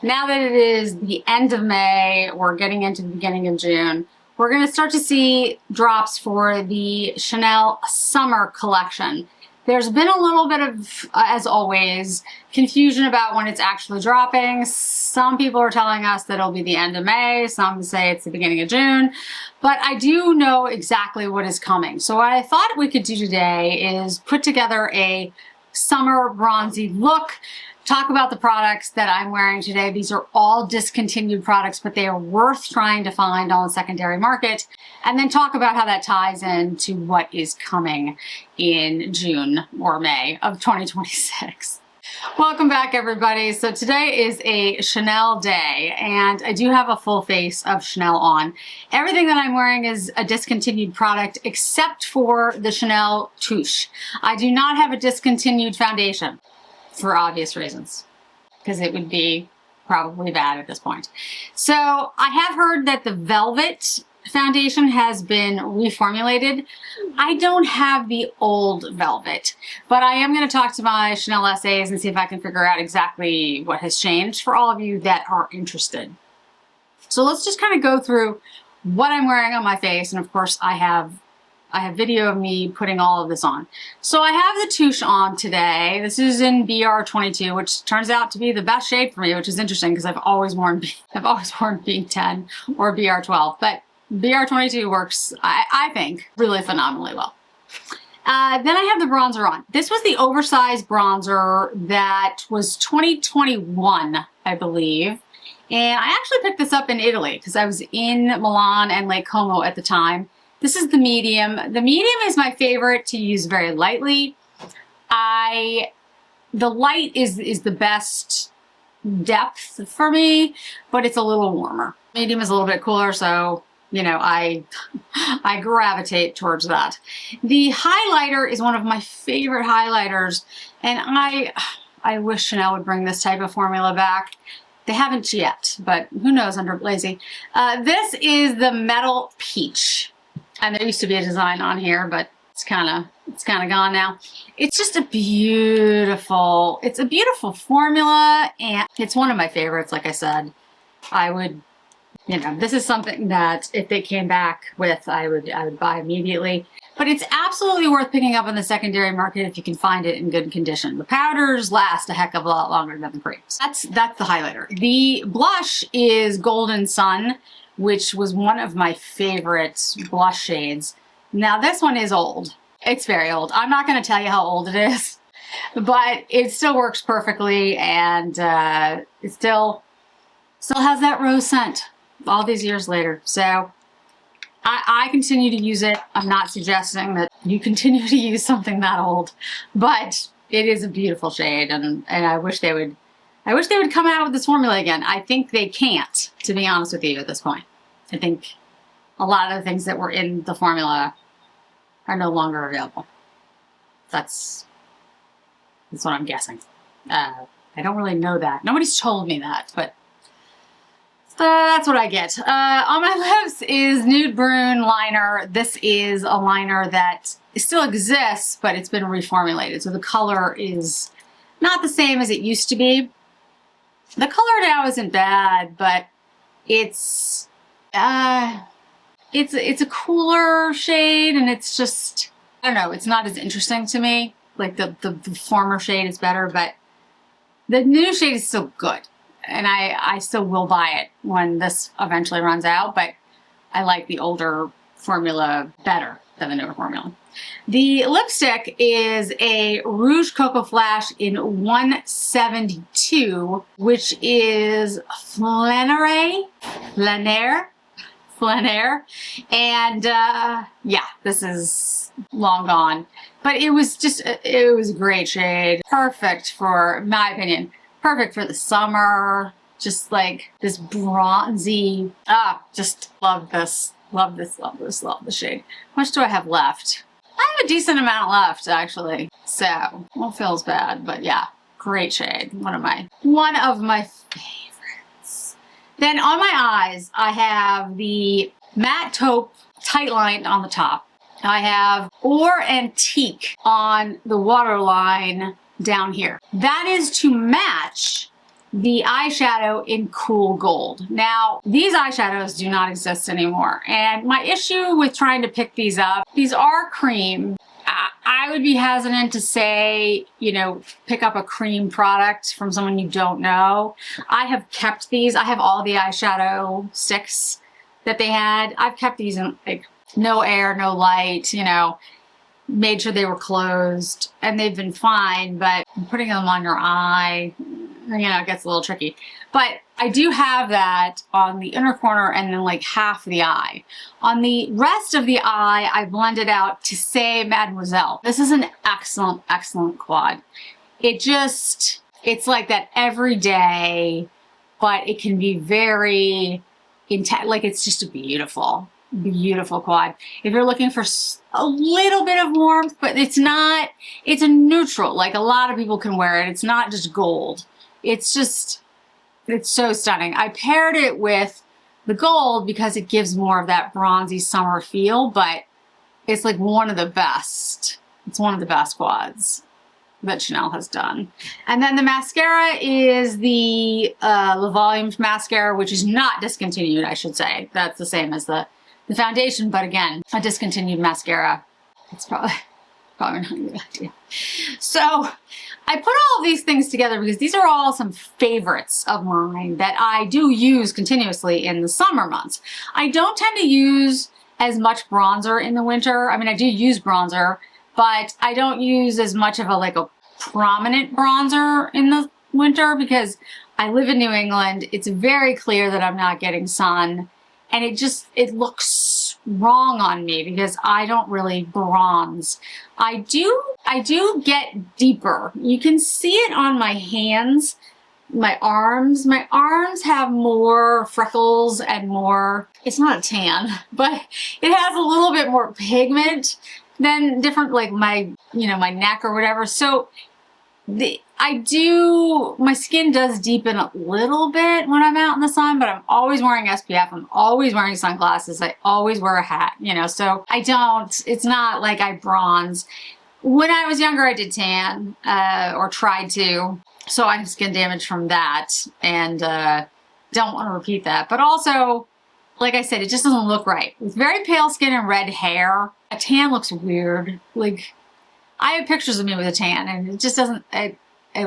Now that it is the end of May, we're getting into the beginning of June, we're going to start to see drops for the Chanel summer collection. There's been a little bit of, as always, confusion about when it's actually dropping. Some people are telling us that it'll be the end of May, some say it's the beginning of June, but I do know exactly what is coming. So what I thought we could do today is put together a summer bronzy look, talk about the products that I'm wearing today. These are all discontinued products, but they are worth trying to find on the secondary market, and then talk about how that ties into what is coming in June or May of 2026. Welcome back, everybody. So today is a Chanel day, and I do have a full face of Chanel on. Everything that I'm wearing is a discontinued product except for the Chanel Touche. I do not have a discontinued foundation, for obvious reasons, because it would be probably bad at this point. So I have heard that the Velvet foundation has been reformulated. I don't have the old Velvet, but I am going to talk to my Chanel essays and see if I can figure out exactly what has changed for all of you that are interested. So let's just kind of go through what I'm wearing on my face, and of course I have video of me putting all of this on. So I have the Touche on today. This is in BR22, which turns out to be the best shade for me, which is interesting because I've always worn B10 or BR12, but BR22 works, I think, really phenomenally well. Then I have the bronzer on. This was the oversized bronzer that was 2021, I believe. And I actually picked this up in Italy because I was in Milan and Lake Como at the time. This is the medium. The medium is my favorite to use very lightly. The light is the best depth for me, but it's a little warmer. Medium is a little bit cooler, so you know, I gravitate towards that. The highlighter is one of my favorite highlighters, and I wish Chanel would bring this type of formula back. They haven't yet, but who knows under Blazy. This is the Metal Peach. And there used to be a design on here, but it's kind of gone now. It's just a beautiful formula, and it's one of my favorites. Like I said, I would, you know, this is something that if they came back with, I would buy immediately. But it's absolutely worth picking up on the secondary market if you can find it in good condition. The powders last a heck of a lot longer than the creams. That's the highlighter. The blush is Golden Sun, which was one of my favorite blush shades. Now this one is old. It's very old. I'm not going to tell you how old it is, but it still works perfectly, and it still has that rose scent all these years later. So I continue to use it. I'm not suggesting that you continue to use something that old, but it is a beautiful shade, and I wish they would come out with this formula again. I think they can't, to be honest with you, at this point. I think a lot of the things that were in the formula are no longer available. That's what I'm guessing. I don't really know that. Nobody's told me that, but that's what I get. On my lips is Nude Brune liner. This is a liner that still exists, but it's been reformulated. So the color is not the same as it used to be. The color now isn't bad, but it's a cooler shade, and it's just, I don't know, it's not as interesting to me. Like the former shade is better, but the new shade is still good. And I still will buy it when this eventually runs out, but I like the older formula better than the newer formula. The lipstick is a Rouge Coco Flash in 172, which is Flaneur. And yeah, this is long gone, but it was a great shade. Perfect for, in my opinion, perfect for the summer. Just like this bronzy, just love this. Love this shade. How much do I have left? I have a decent amount left, actually. So, won't feel as bad, but yeah, great shade. One of my favorites. Then on my eyes, I have the Matte Taupe Tight Line on the top. I have Or Antique on the waterline down here. That is to match the eyeshadow in Cool Gold. Now, these eyeshadows do not exist anymore. And my issue with trying to pick these up, these are cream. I would be hesitant to say, you know, pick up a cream product from someone you don't know. I have kept these. I have all the eyeshadow sticks that they had. I've kept these in like no air, no light, you know, made sure they were closed, and they've been fine, but putting them on your eye, you know, it gets a little tricky. But I do have that on the inner corner and then like half the eye. On the rest of the eye, I blended out to say Mademoiselle. This is an excellent, excellent quad. It's like that every day, but it can be very intense. Like, it's just a beautiful, beautiful quad. If you're looking for a little bit of warmth, but it's a neutral. Like, a lot of people can wear it. It's not just gold. It's so stunning. I paired it with the gold because it gives more of that bronzy summer feel, but it's like one of the best. It's one of the best quads that Chanel has done. And then the mascara is the Le Volume mascara, which is not discontinued, I should say. That's the same as the foundation, but again, a discontinued mascara. It's probably not a good idea. So I put all of these things together because these are all some favorites of mine that I do use continuously in the summer months. I don't tend to use as much bronzer in the winter. I mean, I do use bronzer, but I don't use as much of a prominent bronzer in the winter because I live in New England. It's very clear that I'm not getting sun, and it looks wrong on me because I don't really bronze. I do get deeper. You can see it on my hands, my arms. My arms have more freckles and more, it's not a tan, but it has a little bit more pigment than different, like my neck or whatever. So my skin does deepen a little bit when I'm out in the sun, but I'm always wearing SPF. I'm always wearing sunglasses. I always wear a hat, so it's not like I bronze. When I was younger, I did tan, or tried to. So I'm skin damage from that, and don't want to repeat that. But also, like I said, it just doesn't look right. With very pale skin and red hair, a tan looks weird. Like, I have pictures of me with a tan, and it just doesn't, it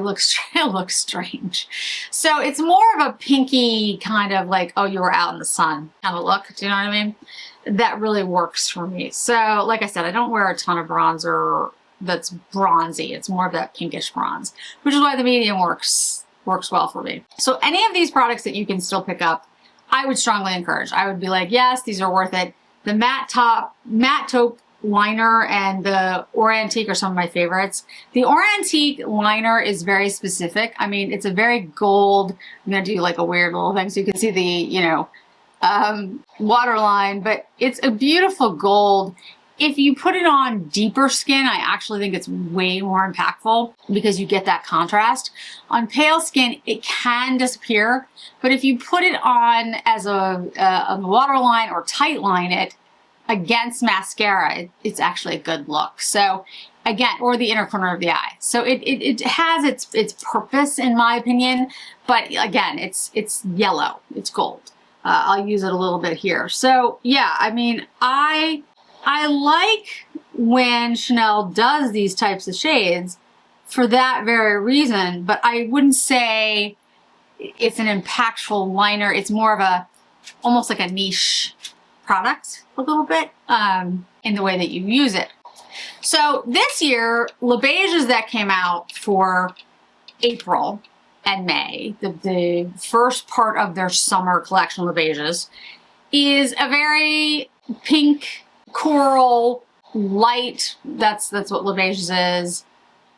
looks strange. So it's more of a pinky kind of like, oh, you were out in the sun kind of look. Do you know what I mean? That really works for me. So like I said, I don't wear a ton of bronzer that's bronzy. It's more of that pinkish bronze, which is why the medium works well for me. So any of these products that you can still pick up, I would strongly encourage. I would be like, yes, these are worth it. The matte taupe liner and the Or-Antique are some of my favorites. The Or-Antique liner is very specific. I mean, it's a very gold. I'm gonna do like a weird little thing so you can see the, waterline, but it's a beautiful gold. If you put it on deeper skin, I actually think it's way more impactful because you get that contrast. On pale skin, it can disappear, but if you put it on as a waterline or tight line it against mascara, it's actually a good look. So again, or the inner corner of the eye. So it has its purpose in my opinion, but again, it's yellow, it's gold. I'll use it a little bit here. So yeah, I mean, I like when Chanel does these types of shades for that very reason, but I wouldn't say it's an impactful liner. It's more of almost like a niche product a little bit in the way that you use it. So this year, Le Beiges that came out for April and May, the first part of their summer collection, Le Beiges, is a very pink, coral, light, that's what Le Beiges is,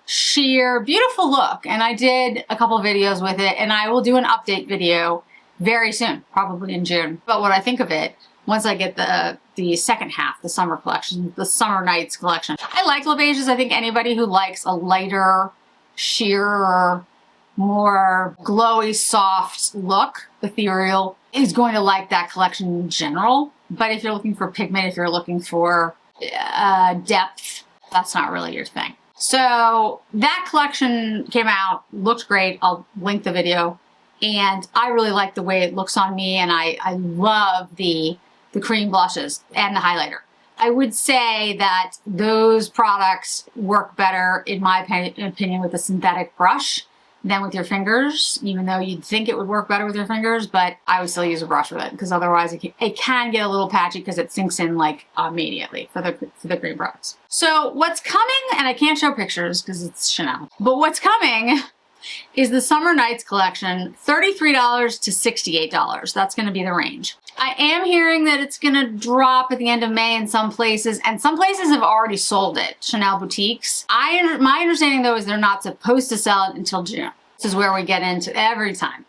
sheer, beautiful look. And I did a couple videos with it, and I will do an update video very soon, probably in June, about what I think of it once I get the second half, the summer collection, the Summer Nights collection. I like Le Beiges. I think anybody who likes a lighter, sheer, more glowy, soft look, ethereal, is going to like that collection in general. But if you're looking for pigment, if you're looking for depth, that's not really your thing. So that collection came out, looked great. I'll link the video and I really like the way it looks on me, and I love the cream blushes and the highlighter. I would say that those products work better, in my opinion, with a synthetic brush than with your fingers, even though you'd think it would work better with your fingers, but I would still use a brush with it, because otherwise it can get a little patchy because it sinks in like immediately for the cream products. So what's coming, and I can't show pictures because it's Chanel, but what's coming is the Summer Nights collection, $33 to $68. That's going to be the range. I am hearing that it's going to drop at the end of May in some places, and some places have already sold it, Chanel boutiques. My understanding though is they're not supposed to sell it until June. This is where we get into every time,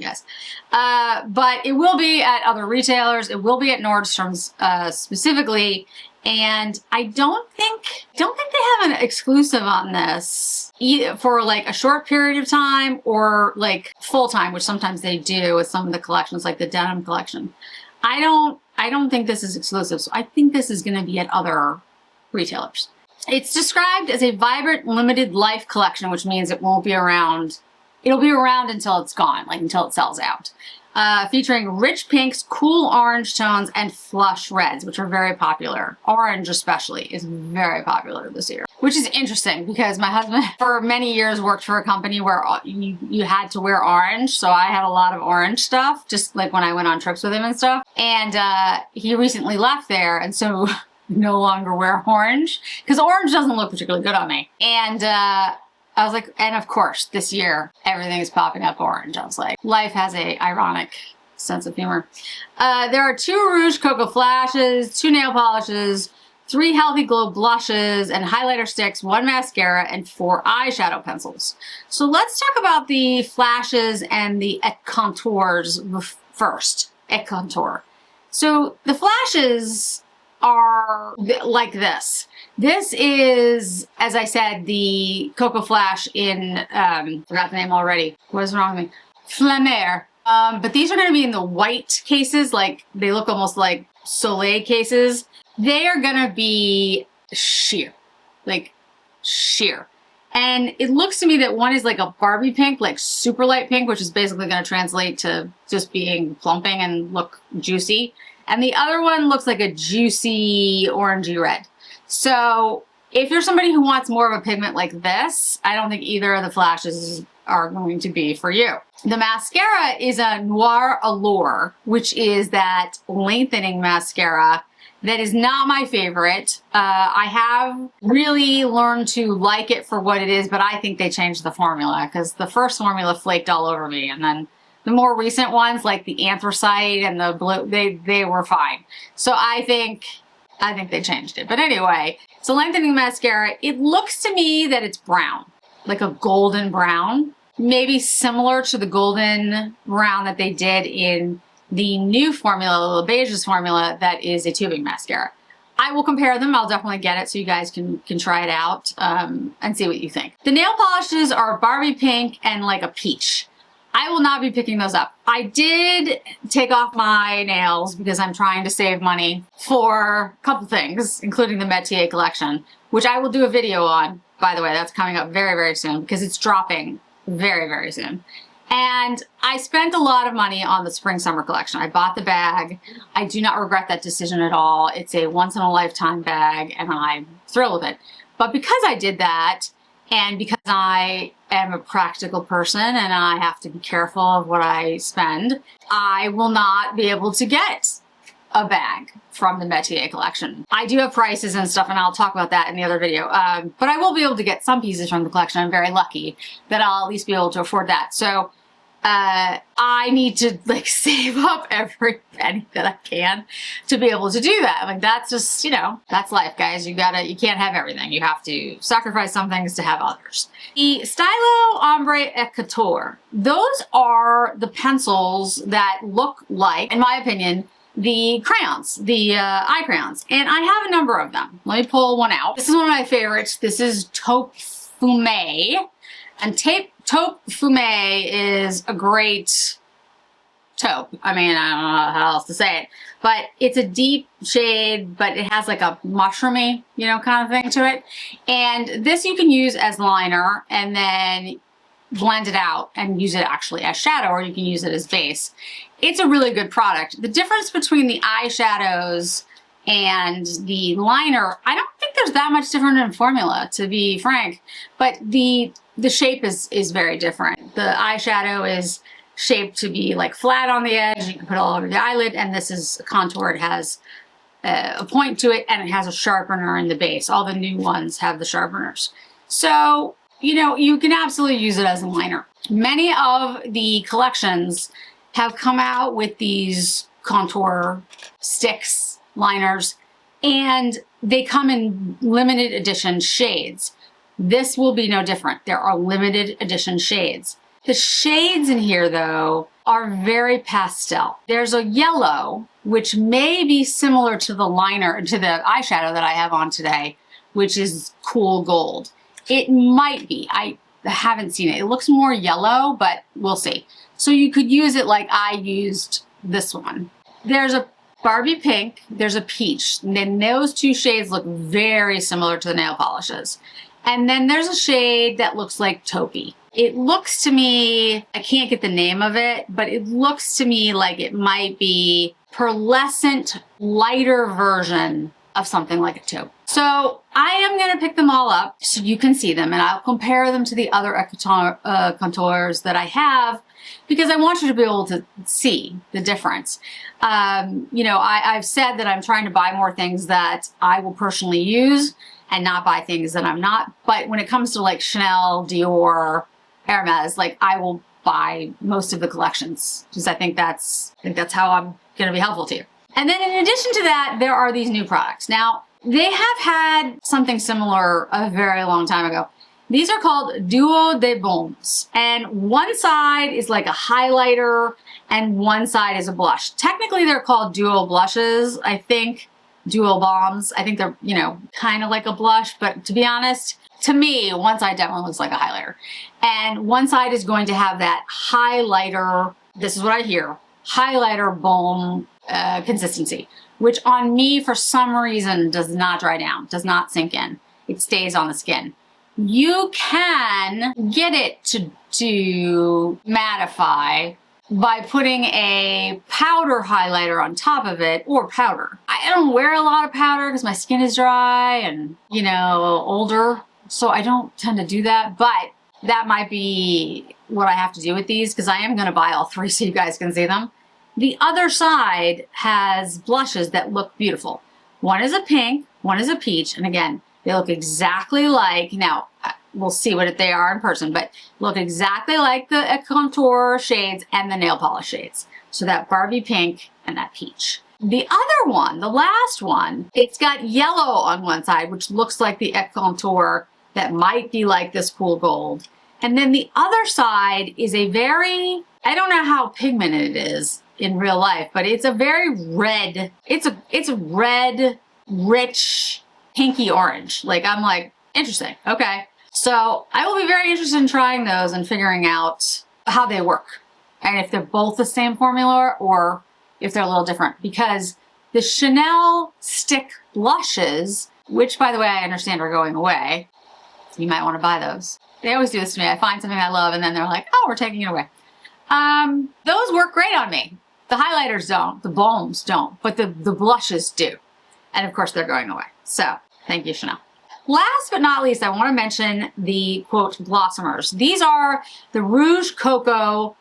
yes. But it will be at other retailers. It will be at Nordstrom's specifically. And I don't think they have an exclusive on this either for like a short period of time or like full time, which sometimes they do with some of the collections, like the denim collection. I don't think this is exclusive. So I think this is going to be at other retailers. It's described as a vibrant limited life collection, which means it won't be around. It'll be around until it's gone, like until it sells out. Featuring rich pinks, cool orange tones, and flush reds, which are very popular. Orange especially is very popular this year, which is interesting because my husband for many years worked for a company where you had to wear orange. So I had a lot of orange stuff, just like when I went on trips with him and stuff. And he recently left there, and so no longer wear orange because orange doesn't look particularly good on me. And I was like, and of course, this year, everything is popping up orange. I was like, life has a ironic sense of humor. There are 2 Rouge Cocoa Flashes, 2 nail polishes, 3 Healthy Glow blushes and highlighter sticks, 1 mascara, and 4 eyeshadow pencils. So let's talk about the flashes and the et contours first. Et contour. So the flashes are like this. This is, as I said, the Cocoa Flash in, forgot the name already. What is wrong with me? Flamer. But these are going to be in the white cases, like they look almost like Soleil cases. They are going to be sheer, like sheer. And it looks to me that one is like a Barbie pink, like super light pink, which is basically going to translate to just being plumping and look juicy. And the other one looks like a juicy orangey red. So if you're somebody who wants more of a pigment like this, I don't think either of the flashes are going to be for you. The mascara is a Noir Allure, which is that lengthening mascara that is not my favorite. I have really learned to like it for what it is, but I think they changed the formula because the first formula flaked all over me, and then the more recent ones, like the anthracite and the blue, they were fine. So I think they changed it. But anyway, so lengthening mascara, it looks to me that it's brown, like a golden brown, maybe similar to the golden brown that they did in the new formula, the Beiges formula, that is a tubing mascara. I will compare them. I'll definitely get it so you guys can try it out and see what you think. The nail polishes are Barbie pink and like a peach. I will not be picking those up. I did take off my nails because I'm trying to save money for a couple things, including the Metier collection, which I will do a video on, by the way. That's coming up very, very soon because it's dropping very, very soon. And I spent a lot of money on the spring-summer collection. I bought the bag. I do not regret that decision at all. It's a once-in-a-lifetime bag, and I'm thrilled with it. But because I did that, and because I am a practical person and I have to be careful of what I spend, I will not be able to get a bag from the Metier collection. I do have prices and stuff, and I'll talk about that in the other video. But I will be able to get some pieces from the collection. I'm very lucky that I'll at least be able to afford that. So I need to like save up every penny that I can to be able to do that. Like that's just, you know, that's life, guys. You can't have everything. You have to sacrifice some things to have others. The Stylo Ombre et Couture. Those are the pencils that look like, in my opinion, the crayons, the eye crayons. And I have a number of them. Let me pull one out. This is one of my favorites. This is Taupe Fumé. And Taupe Fumé is a great taupe. I mean, I don't know how else to say it. But it's a deep shade, but it has like a mushroomy, you know, kind of thing to it. And this you can use as liner, and then blend it out and use it actually as shadow, or you can use it as base. It's a really good product. The difference between the eyeshadows and the liner, I don't think there's that much different in formula, to be frank, but the shape is very different. The eyeshadow is shaped to be like flat on the edge. You can put it all over the eyelid, and this is a contour. It has a point to it, and it has a sharpener in the base. All the new ones have the sharpeners. So, you know, you can absolutely use it as a liner. Many of the collections have come out with these contour sticks, liners, and they come in limited edition shades. This will be no different. There are limited edition shades. The shades in here, though, are very pastel. There's a yellow, which may be similar to the liner, to the eyeshadow that I have on today, which is cool gold. It might be. I haven't seen it. It looks more yellow, but we'll see. So you could use it like I used this one. There's a Barbie pink, there's a peach, and then those two shades look very similar to the nail polishes. And then there's a shade that looks like taupey. It looks to me, I can't get the name of it, but it looks to me like it might be pearlescent, lighter version of something like a taupe. So I am gonna pick them all up so you can see them, and I'll compare them to the other contours that I have, because I want you to be able to see the difference. You know, I've said that I'm trying to buy more things that I will personally use and not buy things that I'm not. But when it comes to like Chanel, Dior, Hermes, like I will buy most of the collections because I think that's how I'm going to be helpful to you. And then in addition to that, there are these new products. Now, they have had something similar a very long time ago. These are called Duo de Baumes, and one side is like a highlighter and one side is a blush. Technically, they're called duo blushes. I think duo balms. I think they're, you know, kind of like a blush, but to be honest, to me, one side definitely looks like a highlighter. And one side is going to have that highlighter, this is what I hear, highlighter balm consistency, which on me, for some reason, does not dry down, does not sink in. It stays on the skin. You can get it to mattify by putting a powder highlighter on top of it, or powder. I don't wear a lot of powder because my skin is dry and, you know, older, so I don't tend to do that, but that might be what I have to do with these because I am going to buy all three so you guys can see them. The other side has blushes that look beautiful. One is a pink, one is a peach, and again, they look exactly like, now we'll see what they are in person, but look exactly like the contour shades and the nail polish shades. So that Barbie pink and that peach. The other one, the last one, it's got yellow on one side, which looks like the contour that might be like this cool gold. And then the other side is a very, I don't know how pigmented it is in real life, but it's a very red, it's a red, rich, pinky orange. Like, I'm like, interesting, okay. So I will be very interested in trying those and figuring out how they work. And if they're both the same formula or if they're a little different. Because the Chanel stick blushes, which by the way, I understand are going away. You might want to buy those. They always do this to me. I find something I love and then they're like, oh, we're taking it away. Those work great on me. The highlighters don't, the balms don't, but the blushes do. And of course they're going away. So thank you, Chanel. Last but not least, I want to mention the quote glossomers. These are the Rouge Cocoa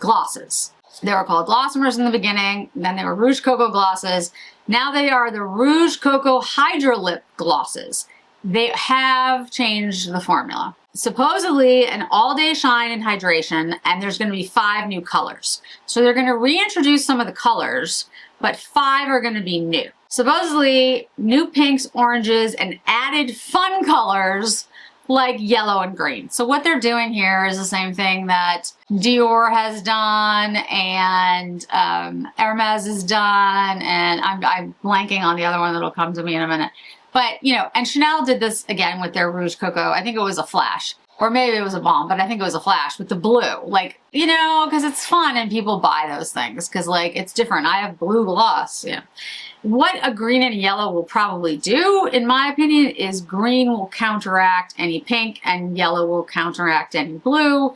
glosses. They were called glossomers in the beginning, then they were Rouge Cocoa glosses. Now they are the Rouge Cocoa Hydro Lip glosses. They have changed the formula. Supposedly an all-day shine and hydration, and there's going to be 5 new colors. So they're going to reintroduce some of the colors, but 5 are going to be new. Supposedly new pinks, oranges, and added fun colors like yellow and green. So what they're doing here is the same thing that Dior has done and Hermes has done, and I'm blanking on the other one that'll come to me in a minute. But, you know, and Chanel did this again with their Rouge Cocoa. I think it was a flash. or maybe it was a bomb, but I think it was a flash with the blue. Like, you know, because it's fun and people buy those things because, like, it's different. I have blue gloss, you know. What a green and a yellow will probably do, in my opinion, is green will counteract any pink and yellow will counteract any blue.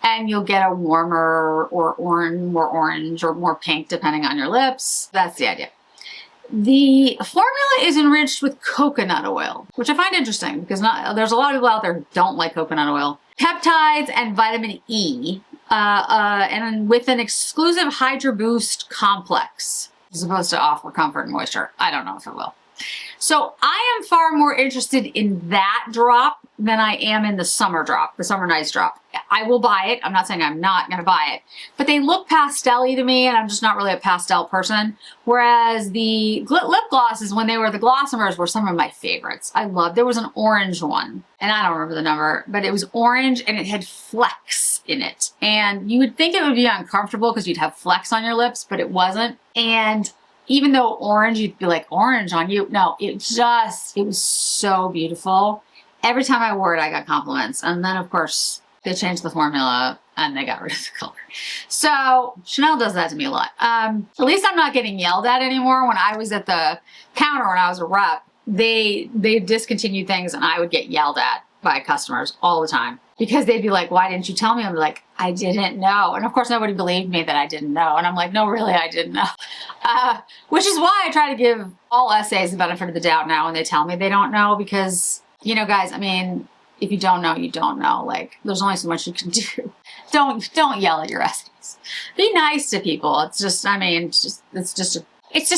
And you'll get a warmer or more orange or more pink depending on your lips. That's the idea. The formula is enriched with coconut oil, which I find interesting because there's a lot of people out there who don't like coconut oil. Peptides and vitamin E, and with an exclusive Hydro Boost complex. It's supposed to offer comfort and moisture. I don't know if it will. So I am far more interested in that drop than I am in the summer drop, the summer nights drop. I will buy it. I'm not saying I'm not going to buy it, but they look pastel-y to me, and I'm just not really a pastel person. Whereas the lip glosses, when they were the Glossomers, were some of my favorites. I loved. There was an orange one, and I don't remember the number, but it was orange and it had flecks in it. And you would think it would be uncomfortable because you'd have flecks on your lips, but it wasn't. And even though orange, you'd be like, orange on you. No, it was so beautiful. Every time I wore it, I got compliments. And then, of course, they changed the formula and they got rid of the color. So Chanel does that to me a lot. At least I'm not getting yelled at anymore. When I was at the counter, when I was a rep, they discontinued things and I would get yelled at by customers all the time because they'd be like, why didn't you tell me? I'm like, I didn't know. And of course, nobody believed me that I didn't know. And I'm like, no, really, I didn't know. Which is why I try to give all essays the benefit of the doubt now when they tell me they don't know because, you know, guys, I mean, if you don't know, you don't know. Like, there's only so much you can do. Don't yell at your essays. Be nice to people. It's just, I mean, it's just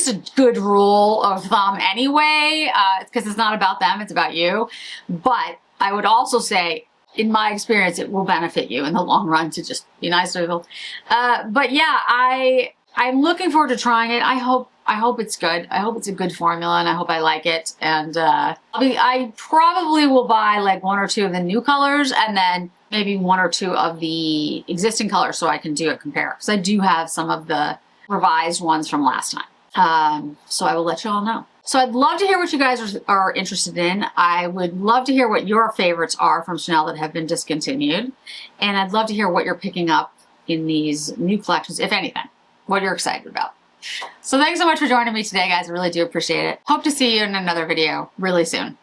a good rule of thumb anyway, because it's not about them, it's about you. But I would also say, in my experience, it will benefit you in the long run to just be nice to people. But yeah, I'm looking forward to trying it. I hope it's good. I hope it's a good formula and I hope I like it. And I probably will buy like 1 or 2 of the new colors and then maybe 1 or 2 of the existing colors so I can do a compare. Because I do have some of the revised ones from last time. So I will let you all know. So I'd love to hear what you guys are interested in. I would love to hear what your favorites are from Chanel that have been discontinued. And I'd love to hear what you're picking up in these new collections, if anything, what you're excited about. So thanks so much for joining me today, guys. I really do appreciate it. Hope to see you in another video really soon.